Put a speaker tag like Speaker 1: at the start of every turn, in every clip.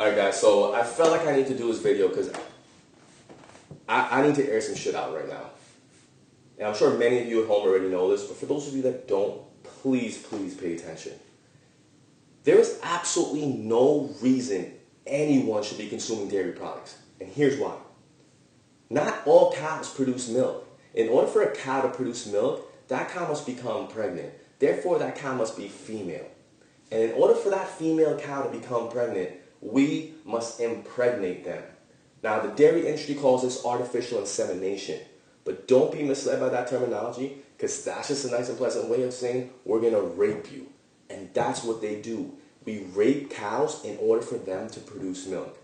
Speaker 1: Alright guys, so I felt like I need to do this video because I need to air some shit out right now. And I'm sure many of you at home already know this, but for those of you that don't, please pay attention. There is absolutely no reason anyone should be consuming dairy products. And here's why. Not all cows produce milk. In order for a cow to produce milk, that cow must become pregnant. Therefore, that cow must be female. And in order for that female cow to become pregnant, we must impregnate them. Now, the dairy industry calls this artificial insemination. But don't be misled by that terminology, because that's just a nice and pleasant way of saying we're going to rape you. And that's what they do. We rape cows in order for them to produce milk.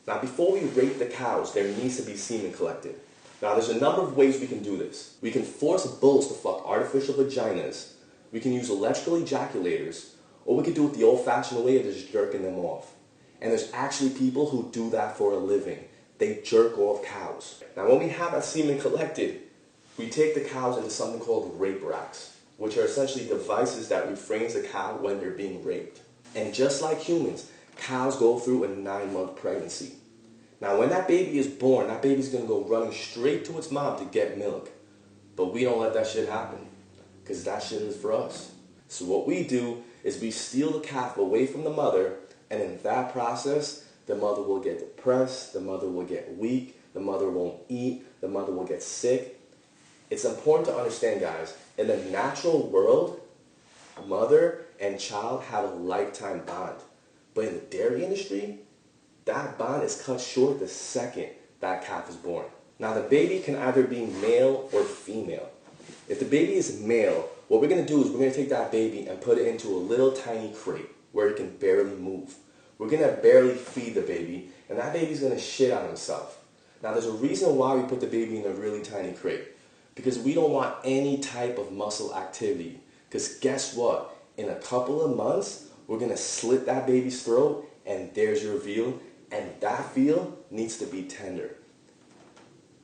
Speaker 1: Now, before we rape the cows, there needs to be semen collected. Now, there's a number of ways we can do this. We can force bulls to fuck artificial vaginas. We can use electrical ejaculators. Or we could do it the old-fashioned way of just jerking them off. And there's actually people who do that for a living. They jerk off cows. Now, when we have that semen collected, we take the cows into something called rape racks, which are essentially devices that refrains the cow when they're being raped. And just like humans, cows go through a 9-month pregnancy. Now, when that baby is born, that baby's going to go running straight to its mom to get milk. But we don't let that shit happen, because that shit is for us. So what we do is we steal the calf away from the mother, and in that process, the mother will get depressed, the mother will get weak, the mother won't eat, the mother will get sick. It's important to understand, guys, in the natural world, mother and child have a lifetime bond. But in the dairy industry, that bond is cut short the second that calf is born. Now, the baby can either be male or female. If the baby is male, what we're going to do is we're going to take that baby and put it into a little tiny crate where it can barely move. We're going to barely feed the baby, and that baby's going to shit on himself. Now, there's a reason why we put the baby in a really tiny crate. Because we don't want any type of muscle activity. Because guess what? In a couple of months, we're going to slit that baby's throat, and there's your veal. And that veal needs to be tender.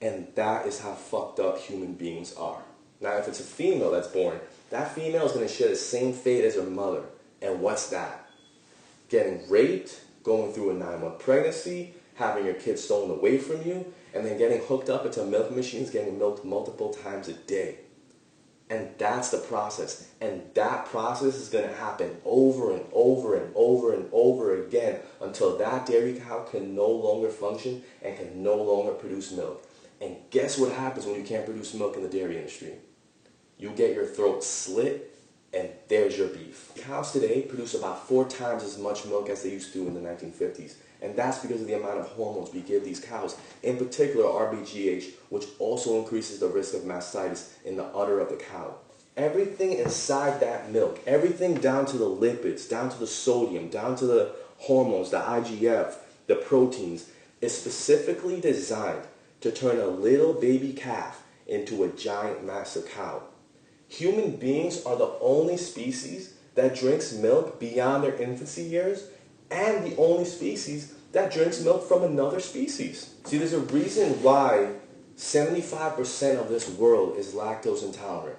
Speaker 1: And that is how fucked up human beings are. Now, if it's a female that's born, that female is going to share the same fate as her mother. And what's that? Getting raped, going through a 9-month pregnancy, having your kid stolen away from you, and then getting hooked up into milk machines, getting milked multiple times a day. And that's the process. And that process is going to happen over and over and over and over again until that dairy cow can no longer function and can no longer produce milk. And guess what happens when you can't produce milk in the dairy industry? You get your throat slit, and there's your beef. Cows today produce about 4 times as much milk as they used to in the 1950s. And that's because of the amount of hormones we give these cows, in particular RBGH, which also increases the risk of mastitis in the udder of the cow. Everything inside that milk, everything down to the lipids, down to the sodium, down to the hormones, the IGF, the proteins, is specifically designed to turn a little baby calf into a giant massive cow. Human beings are the only species that drinks milk beyond their infancy years, and the only species that drinks milk from another species. See, there's a reason why 75% of this world is lactose intolerant.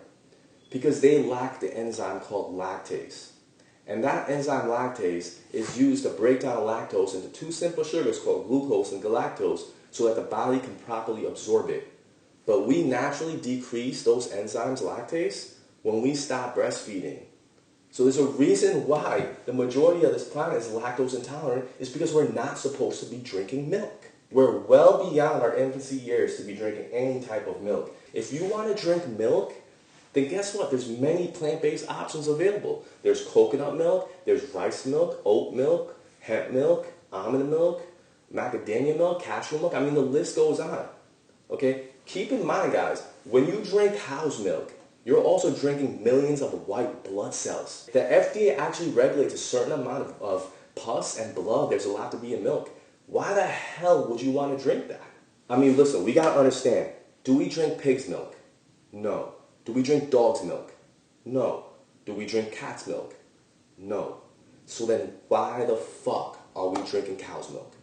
Speaker 1: Because they lack the enzyme called lactase. And that enzyme lactase is used to break down lactose into 2 simple sugars called glucose and galactose so that the body can properly absorb it. But we naturally decrease those enzymes lactase when we stop breastfeeding. So there's a reason why the majority of this planet is lactose intolerant, is because we're not supposed to be drinking milk. We're well beyond our infancy years to be drinking any type of milk. If you want to drink milk, then guess what? There's many plant-based options available. There's coconut milk, there's rice milk, oat milk, hemp milk, almond milk, macadamia milk, cashew milk. I mean, the list goes on. Okay? Keep in mind, guys, when you drink cow's milk, you're also drinking millions of white blood cells. The FDA actually regulates a certain amount of pus and blood there's allowed to be in milk. Why the hell would you want to drink that? I mean, listen, we got to understand. Do we drink pig's milk? No. Do we drink dog's milk? No. Do we drink cat's milk? No. So then why the fuck are we drinking cow's milk?